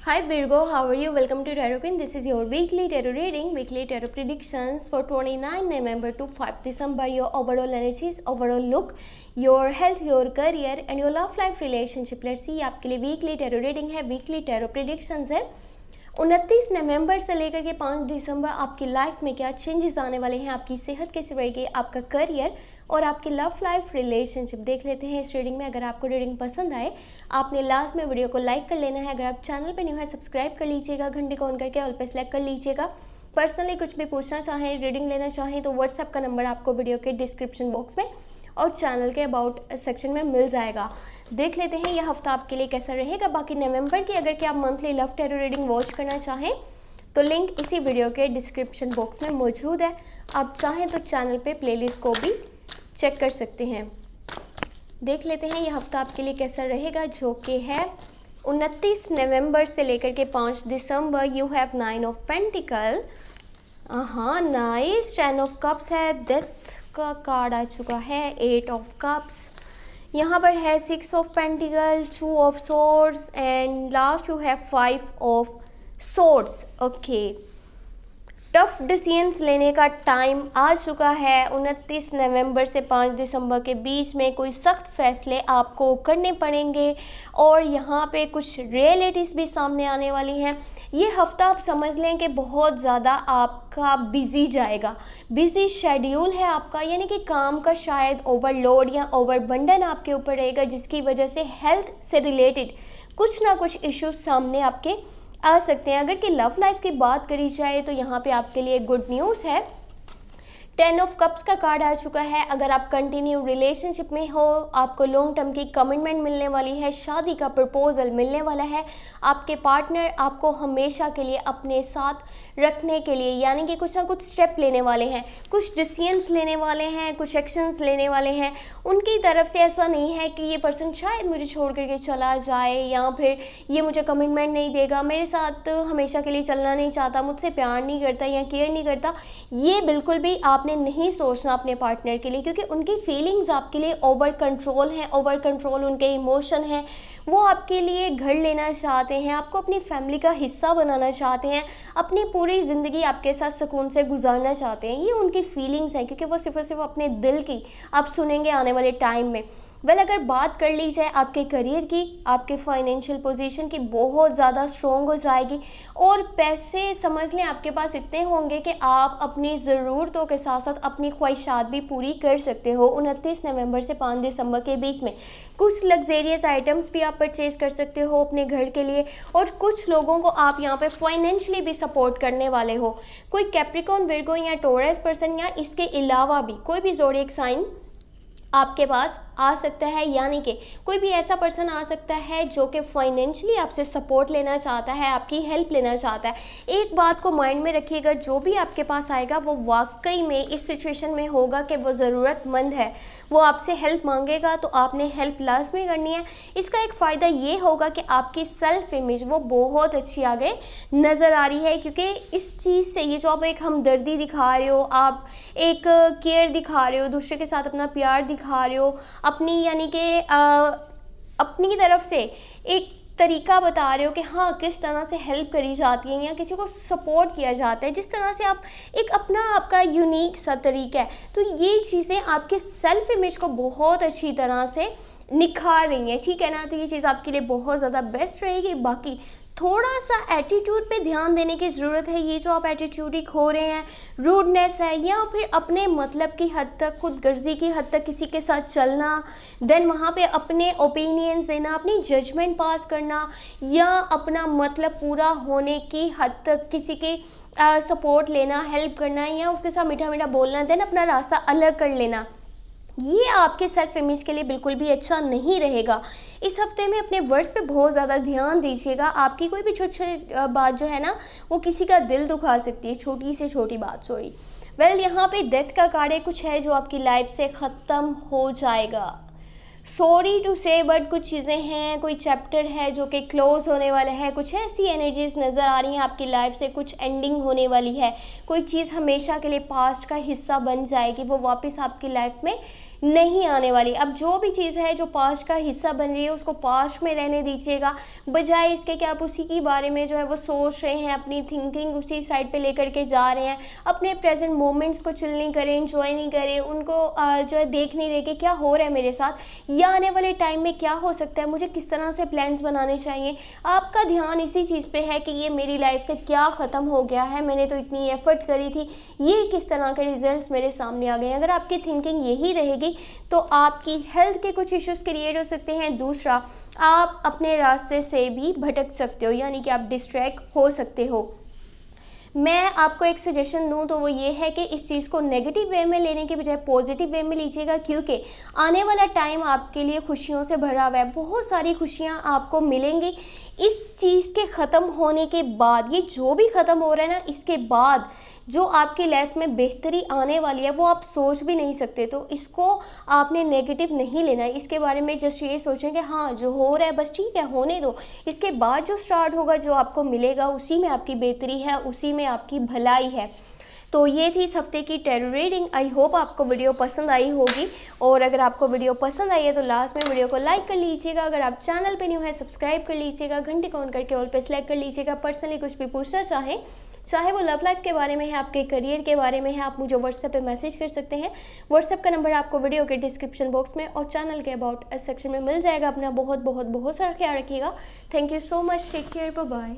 Hi Virgo, how are you? Welcome to Tarot Queen. This is your weekly tarot reading, weekly tarot predictions for 29 November to 5 December. Your overall energies, overall look, your health, your career and your love life relationship. Let's see आपके लिए weekly tarot reading है, weekly tarot predictions है। 29 नवंबर से लेकर के 5 दिसंबर आपकी life में क्या चेंजेस आने वाले हैं, आपकी सेहत कैसी रहेगी, आपका करियर और आपकी लव लाइफ रिलेशनशिप देख लेते हैं इस रीडिंग में। अगर आपको रीडिंग पसंद आए आपने लास्ट में वीडियो को लाइक कर लेना है। अगर आप चैनल पे न्यू है सब्सक्राइब कर लीजिएगा, घंटे को ऑन करके ऑल पे सेलेक्ट कर लीजिएगा। पर्सनली कुछ भी पूछना चाहें, रीडिंग लेना चाहें तो व्हाट्सएप का नंबर आपको वीडियो के डिस्क्रिप्शन बॉक्स में और चैनल के अबाउट सेक्शन में मिल जाएगा। देख लेते हैं यह हफ्ता आपके लिए कैसा रहेगा। बाकी नवंबर की अगर कि आप monthly love tarot reading watch करना चाहें तो लिंक इसी वीडियो के डिस्क्रिप्शन बॉक्स में मौजूद है। आप चाहें तो चैनल पे प्लेलिस्ट को भी चेक कर सकते हैं। देख लेते हैं यह हफ्ता आपके लिए कैसा रहेगा, जो कि है 29 नवंबर से लेकर के 5 दिसंबर। यू हैव 9 ऑफ पेंटिकल, हाँ नाइस, 10 ऑफ कप्स है, डेथ का कार्ड आ चुका है, 8 ऑफ कप्स, यहाँ पर है 6 of pentacle, 2 of swords and last you have 5 of swords. Okay, tough decisions लेने का टाइम आ चुका है। 29 नवंबर से 5 दिसंबर के बीच में कोई सख्त फैसले आपको करने पड़ेंगे और यहाँ पे कुछ रियलिटीज़ भी सामने आने वाली हैं। ये हफ्ता आप समझ लें कि बहुत ज़्यादा आपका बिजी जाएगा, बिजी शेड्यूल है आपका, यानी कि काम का शायद ओवरलोड या ओवरबर्डन आपके ऊपर रहेगा, जिसकी वजह से हेल्थ से रिलेटेड कुछ ना कुछ इश्यूज सामने आपके आ सकते हैं। अगर कि लव लाइफ की बात करी जाए तो यहाँ पे आपके लिए गुड न्यूज़ है, 10 ऑफ कप्स का कार्ड आ चुका है। अगर आप कंटिन्यू रिलेशनशिप में हो आपको लॉन्ग टर्म की कमिटमेंट मिलने वाली है, शादी का प्रपोजल मिलने वाला है। आपके पार्टनर आपको हमेशा के लिए अपने साथ रखने के लिए यानी कि कुछ ना कुछ स्टेप लेने वाले हैं, कुछ डिसीजंस लेने वाले हैं, कुछ एक्शंस लेने वाले हैं। उनकी तरफ से ऐसा नहीं है कि ये पर्सन शायद मुझे छोड़ करके चला जाए या फिर ये मुझे कमिटमेंट नहीं देगा, मेरे साथ हमेशा के लिए चलना नहीं चाहता, मुझसे प्यार नहीं करता या केयर नहीं करता। ये बिल्कुल भी आपने नहीं सोचना अपने पार्टनर के लिए, क्योंकि उनकी फीलिंग्स आपके लिए ओवर कंट्रोल हैं, ओवर कंट्रोल उनके इमोशन हैं। वो आपके लिए घर लेना चाहते हैं, आपको अपनी फैमिली का हिस्सा बनाना चाहते हैं, अपनी पूरी ज़िंदगी आपके साथ सुकून से गुजारना चाहते हैं। ये उनकी फीलिंग्स हैं, क्योंकि वो सिर्फ और सिर्फ अपने दिल की आप सुनेंगे आने वाले टाइम में। अगर बात कर ली जाए आपके करियर की, आपके फाइनेंशियल पोजीशन की बहुत ज़्यादा स्ट्रॉन्ग हो जाएगी और पैसे समझ लें आपके पास इतने होंगे कि आप अपनी ज़रूरतों के साथ साथ अपनी ख्वाहिशात भी पूरी कर सकते हो। 29 नवंबर से 5 दिसंबर के बीच में कुछ लग्जेरियस आइटम्स भी आप परचेज़ कर सकते हो अपने घर के लिए और कुछ लोगों को आप यहाँ पे फाइनेंशियली भी सपोर्ट करने वाले हो। कोई कैप्रिकॉर्न, विर्गो या टॉरस पर्सन या इसके अलावा भी कोई भी ज़ोडिएक साइन आपके पास आ सकता है, यानी कि कोई भी ऐसा पर्सन आ सकता है जो कि फाइनेंशियली आपसे सपोर्ट लेना चाहता है, आपकी हेल्प लेना चाहता है। एक बात को माइंड में रखिएगा, जो भी आपके पास आएगा वो वाकई में इस सिचुएशन में होगा कि वो ज़रूरतमंद है, वो आपसे हेल्प मांगेगा तो आपने हेल्प लाजमी करनी है। इसका एक फ़ायदा ये होगा कि आपकी सेल्फ इमेज वो बहुत अच्छी आगे नज़र आ रही है, क्योंकि इस चीज़ से ये जो आप एक हमदर्दी दिखा रहे हो, आप एक केयर दिखा रहे हो, दूसरे के साथ अपना प्यार दिखा रहे हो, अपनी यानी कि अपनी तरफ से एक तरीका बता रहे हो कि हाँ किस तरह से हेल्प करी जाती है या किसी को सपोर्ट किया जाता है, जिस तरह से आप एक अपना आपका यूनिक सा तरीका है, तो ये चीज़ें आपके सेल्फ इमेज को बहुत अच्छी तरह से निखार रही हैं, ठीक है ना। तो ये चीज़ आपके लिए बहुत ज़्यादा बेस्ट रहेगी। बाकी थोड़ा सा एटीट्यूड पे ध्यान देने की ज़रूरत है। ये जो आप एटीट्यूड ही खो रहे हैं, रूडनेस है या फिर अपने मतलब की हद तक, खुद गर्जी की हद तक किसी के साथ चलना, देन वहाँ पे अपने ओपिनियंस देना, अपनी जजमेंट पास करना या अपना मतलब पूरा होने की हद तक किसी के सपोर्ट लेना, हेल्प करना या उसके साथ मीठा मीठा बोलना, देन अपना रास्ता अलग कर लेना, ये आपके सेल्फ इमेज के लिए बिल्कुल भी अच्छा नहीं रहेगा। इस हफ्ते में अपने वर्ड्स पे बहुत ज़्यादा ध्यान दीजिएगा। आपकी कोई भी छोटी बात जो है ना वो किसी का दिल दुखा सकती है, छोटी से छोटी बात, सॉरी। यहाँ पे डेथ का कार्ड है, कुछ है जो आपकी लाइफ से ख़त्म हो जाएगा। सॉरी टू से बट कुछ चीज़ें हैं, कोई चैप्टर है जो कि क्लोज होने वाला है, कुछ ऐसी एनर्जीज नज़र आ रही हैं आपकी लाइफ से, कुछ एंडिंग होने वाली है, कोई चीज़ हमेशा के लिए पास्ट का हिस्सा बन जाएगी, वो वापस आपकी लाइफ में नहीं आने वाली। अब जो भी चीज़ है जो पास्ट का हिस्सा बन रही है उसको पास्ट में रहने दीजिएगा, बजाय इसके कि आप उसी के बारे में जो है वो सोच रहे हैं, अपनी थिंकिंग उसी साइड पे लेकर के जा रहे हैं, अपने प्रेजेंट मोमेंट्स को चिल नहीं करें, एंजॉय नहीं करें, उनको जो है देख नहीं रहे कि क्या हो रहा है मेरे साथ या आने वाले टाइम में क्या हो सकता है, मुझे किस तरह से प्लान्स बनाने चाहिए। आपका ध्यान इसी चीज़ पे है कि ये मेरी लाइफ से क्या ख़त्म हो गया है, मैंने तो इतनी एफर्ट करी थी, ये किस तरह के रिजल्ट्स मेरे सामने आ गए। अगर आपकी थिंकिंग यही रहेगी तो आपकी हेल्थ के कुछ इश्यूज क्रिएट हो सकते हैं। दूसरा, आप अपने रास्ते से भी भटक सकते हो, यानी कि आप डिस्ट्रैक्ट हो सकते हो। मैं आपको एक सजेशन दूं तो वो ये है कि इस चीज़ को नेगेटिव वे में लेने के बजाय पॉजिटिव वे में लीजिएगा, क्योंकि आने वाला टाइम आपके लिए खुशियों से भरा हुआ है, बहुत सारी खुशियां आपको मिलेंगी इस चीज़ के ख़त्म होने के बाद। ये जो भी ख़त्म हो रहा है ना, इसके बाद जो आपकी लाइफ में बेहतरी आने वाली है वो आप सोच भी नहीं सकते। तो इसको आपने नेगेटिव नहीं लेना है, इसके बारे में जस्ट ये सोचें कि हाँ जो हो रहा है बस ठीक है होने दो, इसके बाद जो स्टार्ट होगा जो आपको मिलेगा उसी में आपकी बेहतरी है, उसी में आपकी भलाई है। तो ये थी इस हफ्ते की टैरो रीडिंग। आई होप आपको वीडियो पसंद आई होगी, और अगर आपको वीडियो पसंद आई है तो लास्ट में वीडियो को लाइक कर लीजिएगा। अगर आप चैनल पे न्यू है सब्सक्राइब कर लीजिएगा, घंटी को ऑन करके ऑल पे सेलेक्ट कर लीजिएगा। पर्सनली कुछ भी पूछना चाहे वो लव लाइफ के बारे में है, आपके करियर के बारे में है, आप मुझे व्हाट्सएप पे मैसेज कर सकते हैं। व्हाट्सएप का नंबर आपको वीडियो के डिस्क्रिप्शन बॉक्स में और चैनल के अबाउट सेक्शन में मिल जाएगा। अपना बहुत बहुत बहुत सारा ख्याल रखिएगा। Thank you so much, take care, bye bye.